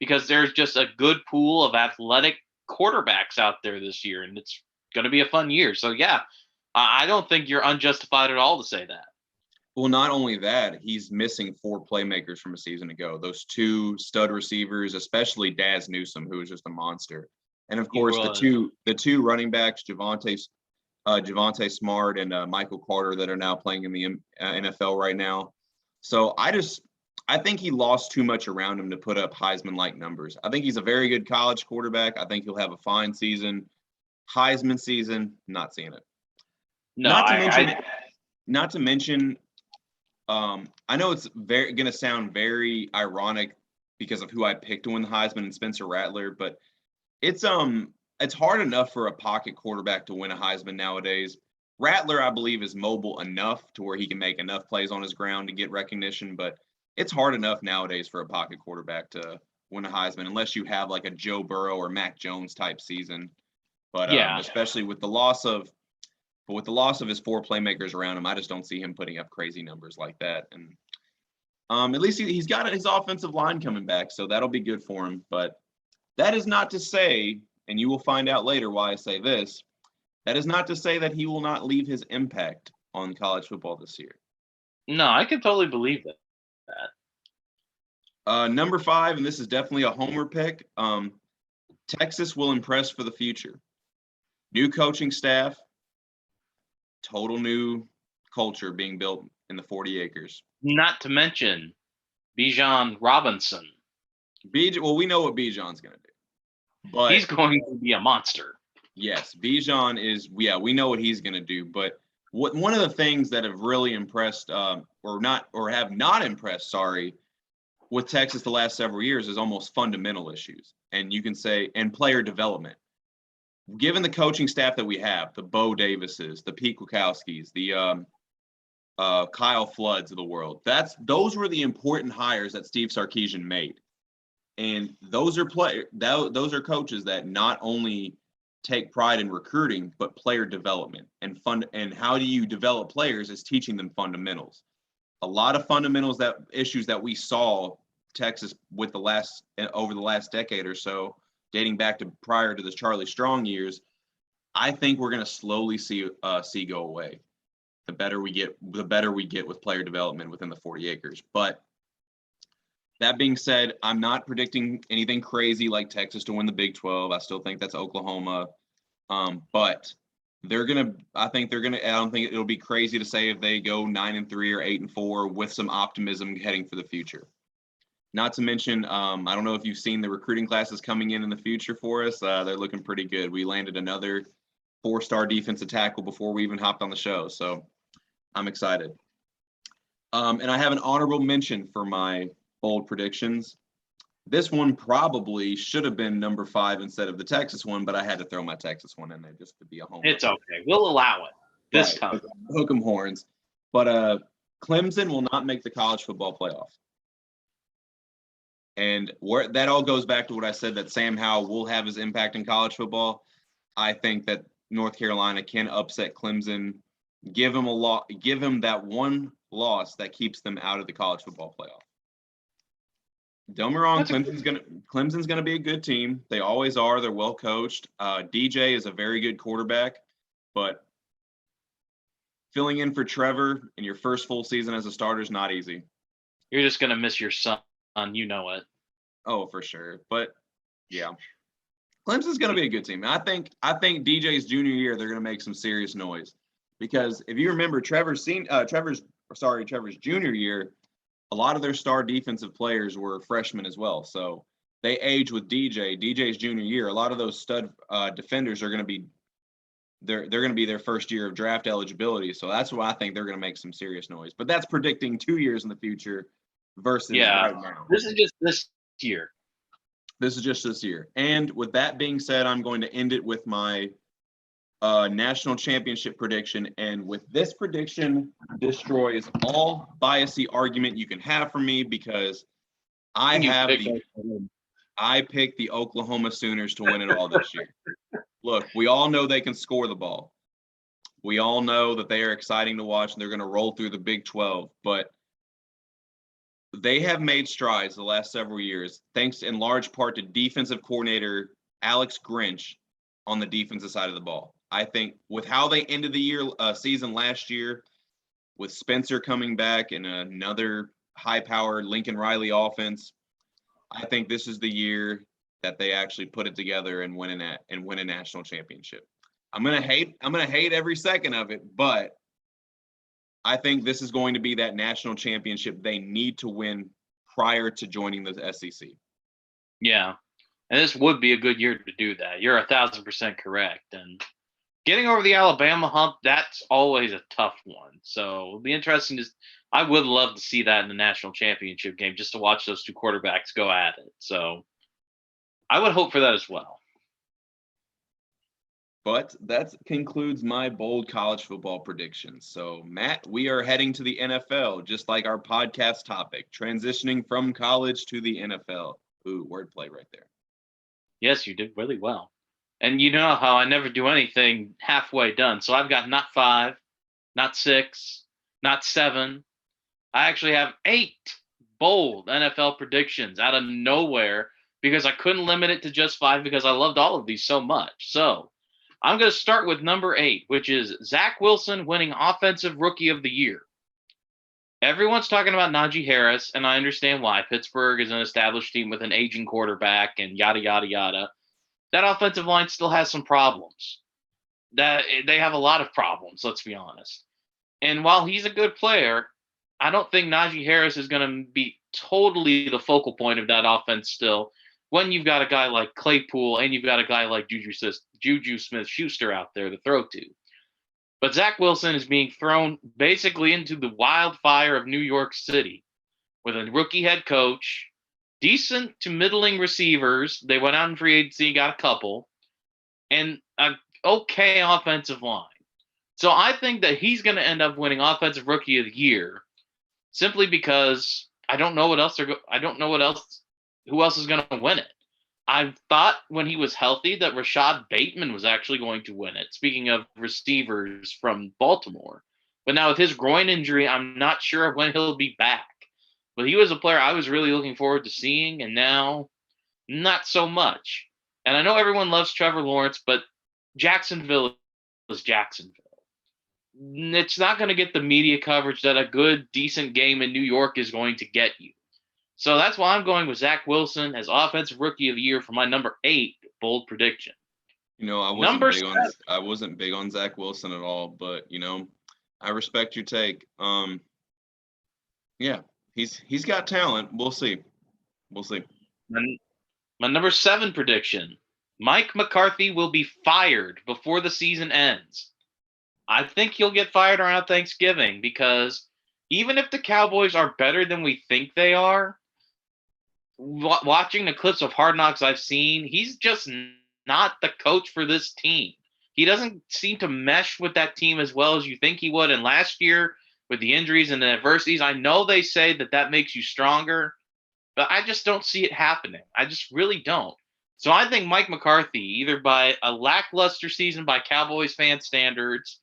because there's just a good pool of athletic quarterbacks out there this year, and it's going to be a fun year. So yeah, I don't think you're unjustified at all to say that. Well, not only that, he's missing 4 playmakers from a season ago. Those 2 stud receivers, especially Daz Newsome, who was just a monster. And of course, the two running backs, Javonte Smart and Michael Carter, that are now playing in the NFL right now. So I think he lost too much around him to put up Heisman-like numbers. I think he's a very good college quarterback. I think he'll have a fine season. Heisman season, not seeing it. No, not to mention, I know it's going to sound very ironic because of who I picked to win the Heisman and Spencer Rattler, but it's hard enough for a pocket quarterback to win a Heisman nowadays. Rattler, I believe, is mobile enough to where he can make enough plays on his ground to get recognition, but it's hard enough nowadays for a pocket quarterback to win a Heisman unless you have like a Joe Burrow or Mac Jones type season. But especially with the loss of his 4 playmakers around him, I just don't see him putting up crazy numbers like that. And at least he's got his offensive line coming back, so that'll be good for him. But that is not to say, and you will find out later why I say this, that is not to say that he will not leave his impact on college football this year. No, I can totally believe that. Number 5, and this is definitely a homer pick, Texas will impress for the future. New coaching staff, total new culture being built in the 40 acres. Not to mention Bijan Robinson. Well, we know what Bijan's going to do. But he's going to be a monster. Yes, Bijan is, we know what he's going to do. But one of the things that have really impressed have not impressed, with Texas the last several years is almost fundamental issues. And you can say, and player development. Given the coaching staff that we have, the Bo Davises, the Pete Kwiatkowskis, the Kyle Floods of the world, those were the important hires that Steve Sarkisian made. And those are coaches that not only take pride in recruiting, but player development and how do you develop players is teaching them fundamentals. A lot of fundamentals issues that we saw Texas with over the last decade or so, dating back to prior to the Charlie Strong years, I think we're going to slowly see go away. The better we get with player development within the 40 acres. But that being said, I'm not predicting anything crazy like Texas to win the Big 12. I still think that's Oklahoma. But I don't think it'll be crazy to say if they go 9-3 or 8-4 with some optimism heading for the future. Not to mention, I don't know if you've seen the recruiting classes coming in the future for us. They're looking pretty good. We landed another 4-star defensive tackle before we even hopped on the show. So I'm excited. And I have an honorable mention for my bold predictions. This one probably should have been number 5 instead of the Texas one, but I had to throw my Texas one in there just to be a homer. It's okay. We'll allow it this time. Hook 'em horns. But Clemson will not make the college football playoff. And where that all goes back to what I said, that Sam Howell will have his impact in college football. I think that North Carolina can upset Clemson, give him that one loss that keeps them out of the college football playoff. Don't get me wrong, Clemson's gonna be a good team. They always are. They're well coached. DJ is a very good quarterback, but filling in for Trevor in your first full season as a starter is not easy. You're just gonna miss your son. You know it. Oh, for sure. But yeah. Clemson's going to be a good team. I think DJ's junior year they're going to make some serious noise, because if you remember Trevor's junior year, a lot of their star defensive players were freshmen as well. So they age with DJ's junior year. A lot of those stud defenders are going to be they're going to be their first year of draft eligibility. So that's why I think they're going to make some serious noise. But that's predicting 2 years in the future versus right now. This is just this year. This is just this year. And with that being said, I'm going to end it with my national championship prediction. And with this prediction, destroys all biasy argument you can have for me, because I picked the Oklahoma Sooners to win it all this year. Look, we all know they can score the ball. We all know that they are exciting to watch, and they're going to roll through the Big 12. But they have made strides the last several years, thanks in large part to defensive coordinator Alex Grinch on the defensive side of the ball. I think with how they ended the season last year, with Spencer coming back and another high-powered Lincoln Riley offense, I think this is the year that they actually put it together and win a national championship. I'm gonna hate every second of it, but I think this is going to be that national championship they need to win prior to joining the SEC. Yeah, and this would be a good year to do that. You're 1,000% correct. And getting over the Alabama hump, that's always a tough one. So it'll be interesting. I would love to see that in the national championship game, just to watch those two quarterbacks go at it. So I would hope for that as well. But that concludes my bold college football predictions. So, Matt, we are heading to the NFL, just like our podcast topic, transitioning from college to the NFL. Ooh, wordplay right there. Yes, you did really well. And you know how I never do anything halfway done. So I've got not 5, not 6, not 7. I actually have 8 bold NFL predictions out of nowhere, because I couldn't limit it to just 5 because I loved all of these so much. So I'm going to start with number 8, which is Zach Wilson winning Offensive Rookie of the Year. Everyone's talking about Najee Harris, and I understand why. Pittsburgh is an established team with an aging quarterback and yada, yada, yada. That offensive line still has some problems. They have a lot of problems, let's be honest. And while he's a good player, I don't think Najee Harris is going to be totally the focal point of that offense still, when you've got a guy like Claypool and you've got a guy like Juju Smith-Schuster out there to throw to. But Zach Wilson is being thrown basically into the wildfire of New York City with a rookie head coach, decent to middling receivers. They went out in free agency, got a couple, and an okay offensive line. So I think that he's going to end up winning Offensive Rookie of the Year, simply because I don't know what else who else is going to win it. I thought when he was healthy that Rashad Bateman was actually going to win it, speaking of receivers from Baltimore. But now with his groin injury, I'm not sure when he'll be back. But he was a player I was really looking forward to seeing, and now not so much. And I know everyone loves Trevor Lawrence, but Jacksonville is Jacksonville. It's not going to get the media coverage that a good, decent game in New York is going to get you. So that's why I'm going with Zach Wilson as Offensive Rookie of the Year for my number 8 bold prediction. You know, I wasn't big on Zach Wilson at all, but you know, I respect your take. Yeah, he's got talent. We'll see. My number 7 prediction: Mike McCarthy will be fired before the season ends. I think he'll get fired around Thanksgiving, because even if the Cowboys are better than we think they are, watching the clips of Hard Knocks I've seen, he's just not the coach for this team. He doesn't seem to mesh with that team as well as you think he would. And last year, with the injuries and the adversities, I know they say that makes you stronger, but I just don't see it happening. I just really don't. So I think Mike McCarthy, either by a lackluster season by Cowboys fan standards,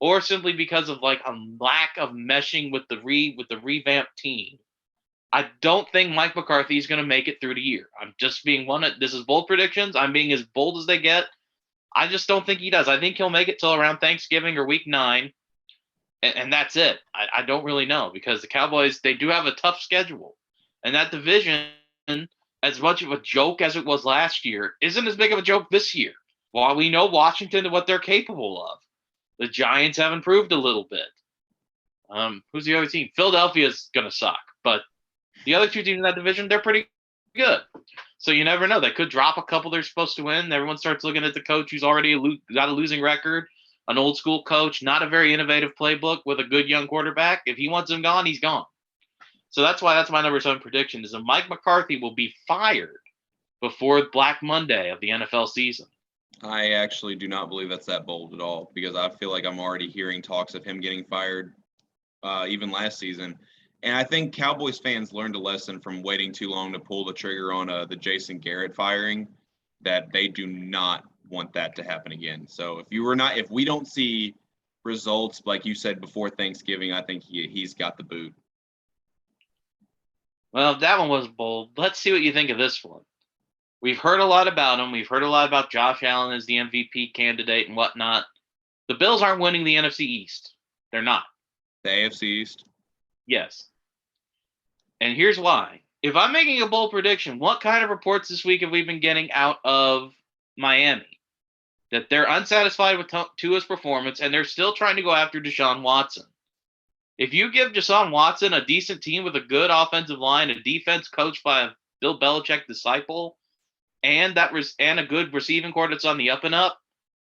or simply because of like a lack of meshing with the revamped team, I don't think Mike McCarthy is going to make it through the year. I'm just being this is bold predictions. I'm being as bold as they get. I just don't think he does. I think he'll make it till around Thanksgiving or week 9. And that's it. I don't really know, because the Cowboys, they do have a tough schedule. And that division, as much of a joke as it was last year, isn't as big of a joke this year. While we know Washington and what they're capable of, the Giants have improved a little bit. Who's the other team? Philadelphia's going to suck, but the other two teams in that division, they're pretty good. So you never know. They could drop a couple they're supposed to win. Everyone starts looking at the coach who's already got a losing record, an old school coach, not a very innovative playbook with a good young quarterback. If he wants him gone, he's gone. So that's why that's my number 7 prediction is that Mike McCarthy will be fired before Black Monday of the NFL season. I actually do not believe that's that bold at all, because I feel like I'm already hearing talks of him getting fired even last season. And I think Cowboys fans learned a lesson from waiting too long to pull the trigger on the Jason Garrett firing, that they do not want that to happen again. So if we don't see results, like you said, before Thanksgiving, I think he's got the boot. Well, that one was bold. Let's see what you think of this one. We've heard a lot about him. We've heard a lot about Josh Allen as the MVP candidate and whatnot. The Bills aren't winning the NFC East. They're not. The AFC East? Yes. And here's why. If I'm making a bold prediction, what kind of reports this week have we been getting out of Miami? That they're unsatisfied with Tua's performance and they're still trying to go after Deshaun Watson. If you give Deshaun Watson a decent team with a good offensive line, a defense coached by a Bill Belichick disciple, and a good receiving core that's on the up and up,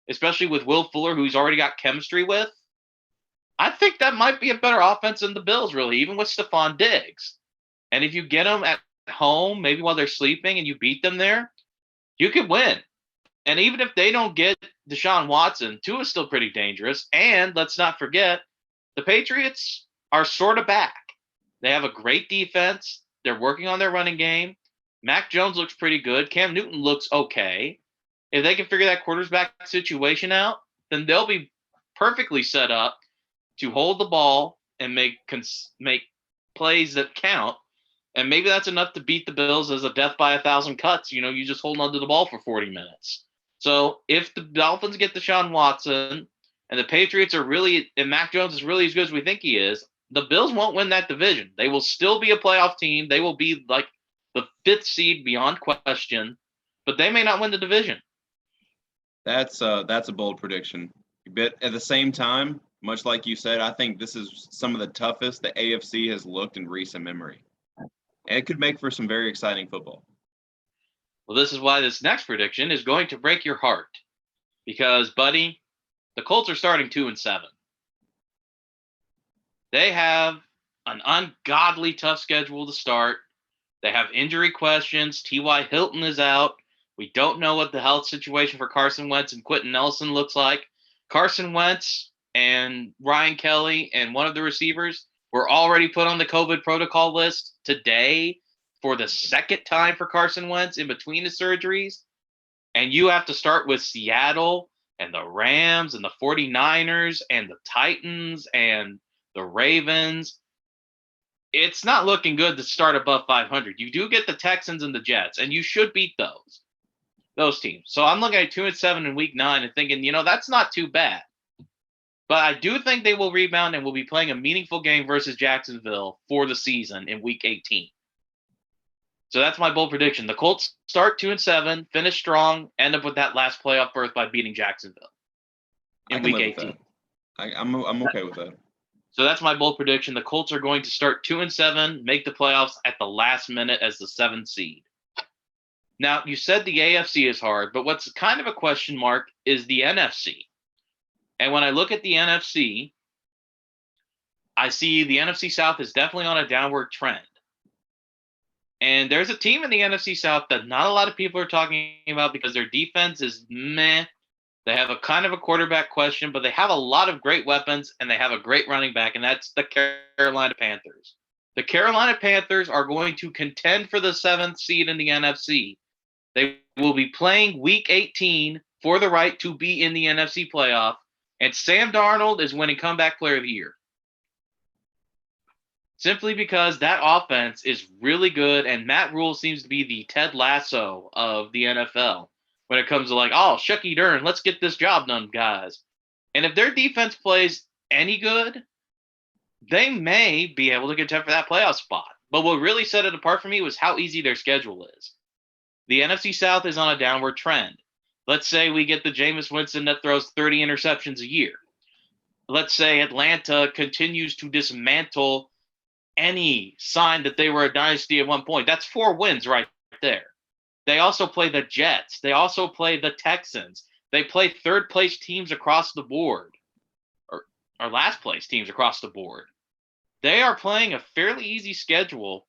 especially with Will Fuller, who he's already got chemistry with, I think that might be a better offense than the Bills, really, even with Stephon Diggs. And if you get them at home, maybe while they're sleeping, and you beat them there, you could win. And even if they don't get Deshaun Watson, Tua's still pretty dangerous. And let's not forget, the Patriots are sort of back. They have a great defense. They're working on their running game. Mac Jones looks pretty good. Cam Newton looks okay. If they can figure that quarterback situation out, then they'll be perfectly set up to hold the ball and make plays that count. And maybe that's enough to beat the Bills as a death by 1,000 cuts. You just hold on to the ball for 40 minutes. So if the Dolphins get Deshaun Watson and the Patriots and Mac Jones is really as good as we think he is, the Bills won't win that division. They will still be a playoff team. They will be like the 5th seed beyond question, but they may not win the division. That's a bold prediction. But at the same time, much like you said, I think this is some of the toughest the AFC has looked in recent memory. And it could make for some very exciting football. Well, this is why this next prediction is going to break your heart. Because, buddy, the Colts are starting 2-7. They have an ungodly tough schedule to start. They have injury questions. T.Y. Hilton is out. We don't know what the health situation for Carson Wentz and Quentin Nelson looks like. Carson Wentz and Ryan Kelly and one of the receivers were already put on the COVID protocol list today for the 2nd time for Carson Wentz in between the surgeries. And you have to start with Seattle and the Rams and the 49ers and the Titans and the Ravens. It's not looking good to start above 500. You do get the Texans and the Jets, and you should beat those teams. So I'm looking at 2-7 in week 9 and thinking, that's not too bad. But I do think they will rebound and will be playing a meaningful game versus Jacksonville for the season in week 18. So that's my bold prediction. The Colts start 2-7, finish strong, end up with that last playoff berth by beating Jacksonville in week 18. I'm okay with that. So that's my bold prediction. The Colts are going to start 2-7, make the playoffs at the last minute as the 7th seed. Now, you said the AFC is hard, but what's kind of a question mark is the NFC. And when I look at the NFC, I see the NFC South is definitely on a downward trend. And there's a team in the NFC South that not a lot of people are talking about because their defense is meh. They have a kind of a quarterback question, but they have a lot of great weapons and they have a great running back, and that's the Carolina Panthers. The Carolina Panthers are going to contend for the 7th seed in the NFC. They will be playing week 18 for the right to be in the NFC playoff. And Sam Darnold is winning Comeback Player of the Year. Simply because that offense is really good, and Matt Rule seems to be the Ted Lasso of the NFL when it comes to shucky darn, let's get this job done, guys. And if their defense plays any good, they may be able to contend for that playoff spot. But what really set it apart for me was how easy their schedule is. The NFC South is on a downward trend. Let's say we get the Jameis Winston that throws 30 interceptions a year. Let's say Atlanta continues to dismantle any sign that they were a dynasty at one point. That's 4 wins right there. They also play the Jets. They also play the Texans. They play third-place teams across the board, or last-place teams across the board. They are playing a fairly easy schedule.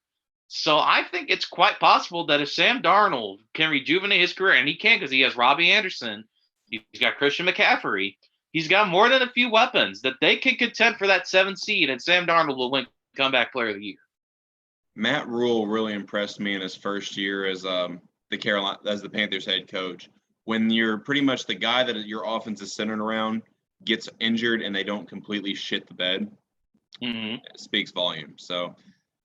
So I think it's quite possible that if Sam Darnold can rejuvenate his career, and he can because he has Robbie Anderson, he's got Christian McCaffrey, he's got more than a few weapons, that they can contend for that 7th seed, and Sam Darnold will win Comeback Player of the Year. Matt Rule really impressed me in his first year as the Panthers head coach. When you're pretty much the guy that your offense is centered around gets injured and they don't completely shit the bed, it speaks volumes. So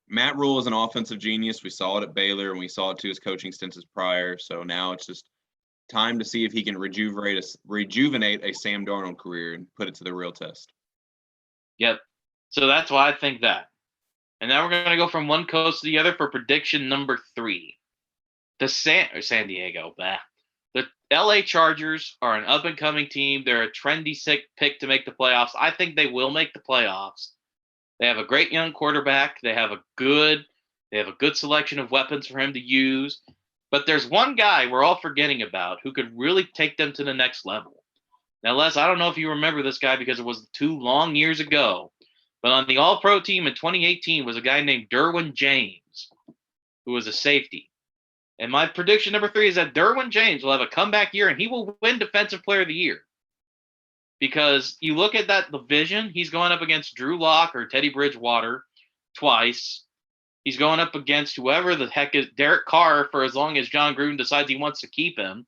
Matt Rule is an offensive genius. We saw it at Baylor, and we saw it to his coaching stints prior. So now it's just time to see if he can rejuvenate a Sam Darnold career and put it to the real test. Yep. So that's why I think that. And now we're going to go from one coast to the other for prediction number 3. The San Diego. The LA Chargers are an up-and-coming team. They're a trendy pick to make the playoffs. I think they will make the playoffs. They have a great young quarterback. They have a good selection of weapons for him to use. But there's one guy we're all forgetting about who could really take them to the next level. Now, Les, I don't know if you remember this guy because it was 2 long years ago, but on the All-Pro team in 2018 was a guy named Derwin James, who was a safety. And my prediction number 3 is that Derwin James will have a comeback year and he will win Defensive Player of the Year. Because you look at that division, he's going up against Drew Lock or Teddy Bridgewater twice. He's going up against whoever the heck is Derek Carr for as long as John Gruden decides he wants to keep him.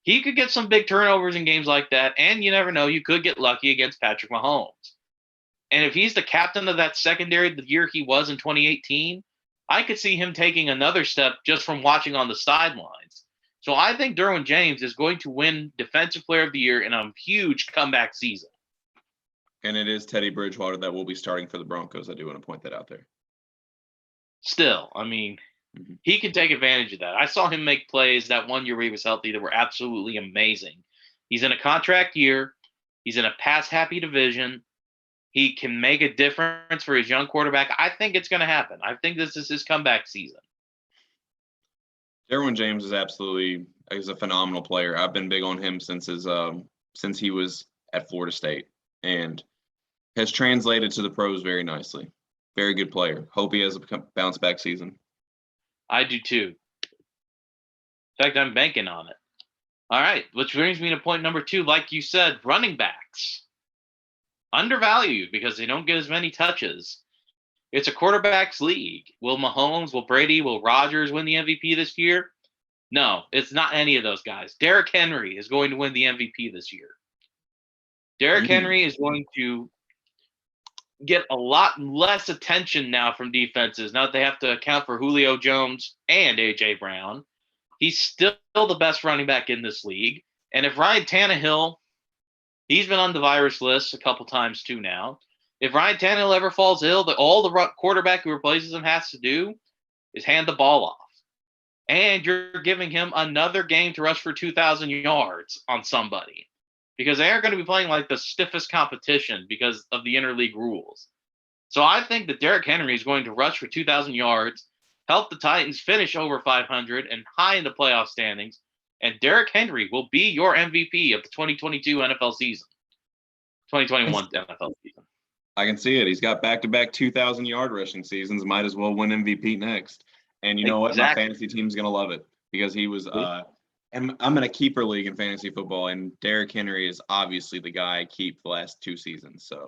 He could get some big turnovers in games like that, and you never know, you could get lucky against Patrick Mahomes. And if he's the captain of that secondary the year he was in 2018, I could see him taking another step just from watching on the sidelines. So I think Derwin James is going to win Defensive Player of the Year in a huge comeback season. And it is Teddy Bridgewater that will be starting for the Broncos. I do want to point that out there. Still, I mean, he can take advantage of that. I saw him make plays that one year where he was healthy that were absolutely amazing. He's in a contract year. He's in a pass-happy division. He can make a difference for his young quarterback. I think it's going to happen. I think this is his comeback season. Derwin James is a phenomenal player. I've been big on him since he was at Florida State and has translated to the pros very nicely. Very good player. Hope he has a bounce back season. I do too. In fact, I'm banking on it. All right, which brings me to point number 2. Like you said, running backs. Undervalued because they don't get as many touches. It's a quarterback's league. Will Mahomes, will Brady, will Rodgers win the MVP this year? No, it's not any of those guys. Derrick Henry is going to win the MVP this year. Derrick Henry is going to get a lot less attention now from defenses. Now that they have to account for Julio Jones and A.J. Brown. He's still the best running back in this league. And if Ryan Tannehill, he's been on the virus list a couple times too now. If Ryan Tannehill ever falls ill, all the quarterback who replaces him has to do is hand the ball off. And you're giving him another game to rush for 2,000 yards on somebody. Because they are going to be playing like the stiffest competition because of the interleague rules. So I think that Derrick Henry is going to rush for 2,000 yards, help the Titans finish over 500 and high in the playoff standings, and Derrick Henry will be your MVP of the 2022 NFL season. 2021 NFL season. I can see it. He's got back-to-back 2,000-yard rushing seasons. Might as well win MVP next. And you know what? My fantasy team's going to love it because he was and I'm in a keeper league in fantasy football, and Derrick Henry is obviously the guy I keep the last 2 seasons. So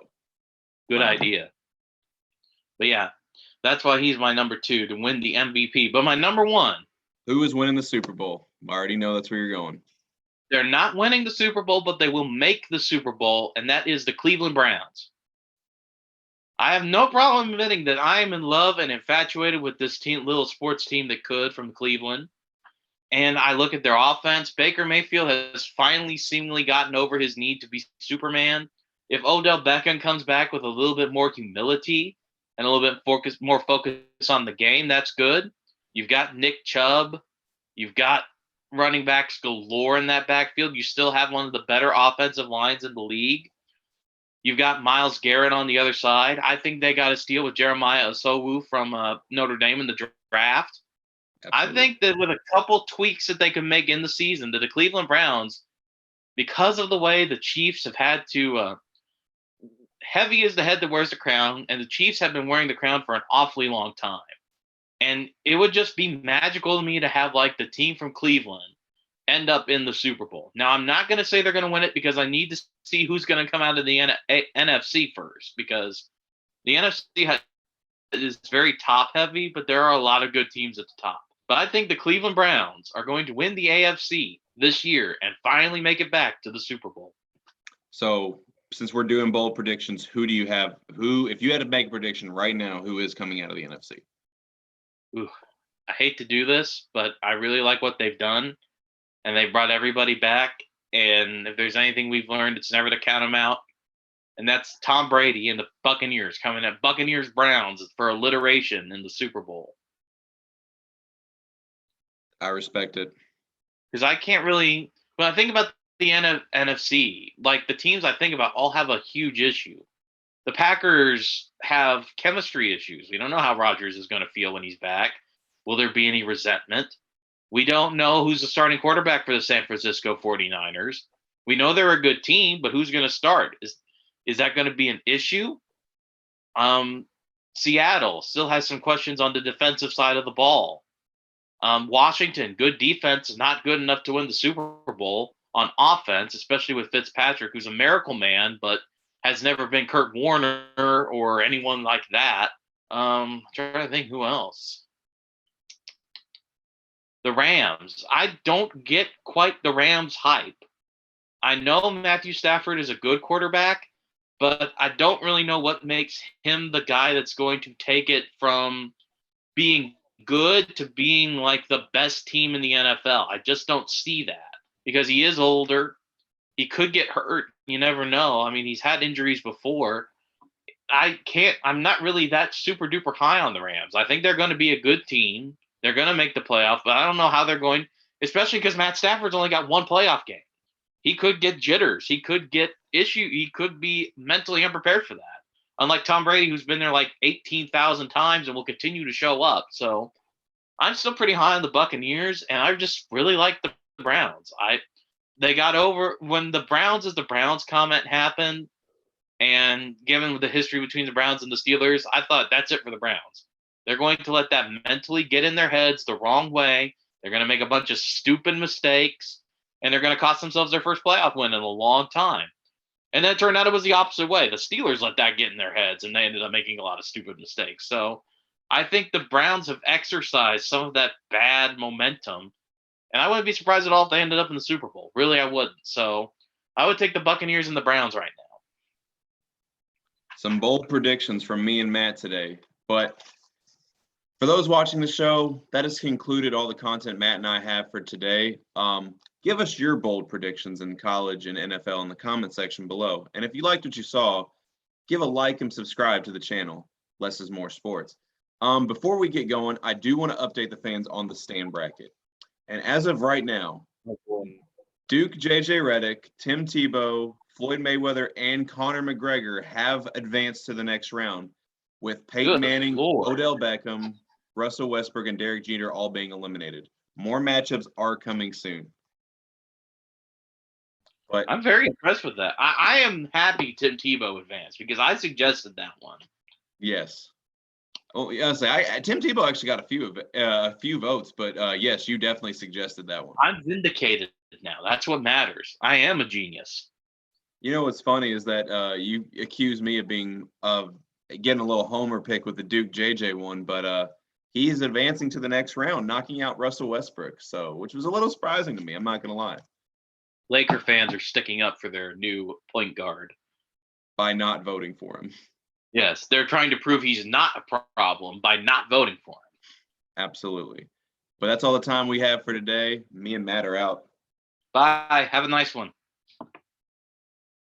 good idea. But yeah, that's why he's my number 2 to win the MVP. But my number 1. Who is winning the Super Bowl? I already know that's where you're going. They're not winning the Super Bowl, but they will make the Super Bowl, and that is the Cleveland Browns. I have no problem admitting that I am in love and infatuated with this team, little sports team that could from Cleveland. And I look at their offense. Baker Mayfield has finally seemingly gotten over his need to be Superman. If Odell Beckham comes back with a little bit more humility and a little bit more focus on the game, that's good. You've got Nick Chubb. You've got running backs galore in that backfield. You still have one of the better offensive lines in the league. You've got Myles Garrett on the other side. I think they got a steal with Jeremiah Osowu from Notre Dame in the draft. Absolutely. I think that with a couple tweaks that they can make in the season, that the Cleveland Browns, because of the way the Chiefs have had to heavy is the head that wears the crown, and the Chiefs have been wearing the crown for an awfully long time. And it would just be magical to me to have like the team from Cleveland end up in the Super Bowl. Now, I'm not going to say they're going to win it because I need to see who's going to come out of the NFC first, because the NFC is very top heavy, but there are a lot of good teams at the top. But I think the Cleveland Browns are going to win the AFC this year and finally make it back to the Super Bowl. So since we're doing bold predictions, who do you have? Who, if you had to make a prediction right now, who is coming out of the NFC? Ooh, I hate to do this, but I really like what they've done, and they brought everybody back. And if there's anything we've learned, it's never to count them out. And that's Tom Brady and the Buccaneers coming at Buccaneers Browns for alliteration in the Super Bowl. I respect it. Because I can't really, when I think about the NFC, like the teams I think about all have a huge issue. The Packers have chemistry issues. We don't know how Rodgers is going to feel when he's back. Will there be any resentment? We don't know who's the starting quarterback for the San Francisco 49ers. We know they're a good team, but who's going to start? Is that going to be an issue? Seattle still has some questions on the defensive side of the ball. Washington, good defense, not good enough to win the Super Bowl. On offense, especially with Fitzpatrick, who's a miracle man, but has never been Kurt Warner or anyone like that. I'm trying to think who else. The Rams. I don't get quite the Rams hype. I know Matthew Stafford is a good quarterback, but I don't really know what makes him the guy that's going to take it from being good to being like the best team in the NFL. I just don't see that because he is older. He could get hurt. You never know. I mean, he's had injuries before. I'm not really that super duper high on the Rams. I think they're going to be a good team. They're going to make the playoff, but I don't know how they're going, especially because Matt Stafford's only got one playoff game. He could get jitters. He could get issue. He could be mentally unprepared for that. Unlike Tom Brady, who's been there like 18,000 times and will continue to show up. So I'm still pretty high on the Buccaneers, and I just really like the Browns. They got over when the Browns is the Browns comment happened, and given the history between the Browns and the Steelers, I thought that's it for the Browns. They're going to let that mentally get in their heads the wrong way. They're going to make a bunch of stupid mistakes, and they're going to cost themselves their first playoff win in a long time. And then it turned out it was the opposite way. The Steelers let that get in their heads, and they ended up making a lot of stupid mistakes. So I think the Browns have exercised some of that bad momentum, and I wouldn't be surprised at all if they ended up in the Super Bowl. Really, I wouldn't. So I would take the Buccaneers and the Browns right now. Some bold predictions from me and Matt today. But for those watching the show, that has concluded all the content Matt and I have for today. Give us your bold predictions in college and NFL in the comment section below. And if you liked what you saw, give a like and subscribe to the channel. Less is more sports. Before we get going, I do want to update the fans on the stand bracket. And as of right now, Duke J.J. Redick, Tim Tebow, Floyd Mayweather, and Conor McGregor have advanced to the next round, with Peyton Manning, Odell Beckham, Russell Westbrook, and Derek Jeter all being eliminated. More matchups are coming soon. But I'm very impressed with that. I am happy Tim Tebow advanced because I suggested that one. Yes. Oh, yeah. Tim Tebow actually got a few votes, but yes, you definitely suggested that one. I'm vindicated now. That's what matters. I am a genius. You know what's funny is that you accuse me of getting a little homer pick with the Duke JJ one, but he's advancing to the next round, knocking out Russell Westbrook. So, which was a little surprising to me. I'm not gonna lie. Laker fans are sticking up for their new point guard by not voting for him. Yes, they're trying to prove he's not a problem by not voting for him. Absolutely. But that's all the time we have for today. Me and Matt are out. Bye. Have a nice one.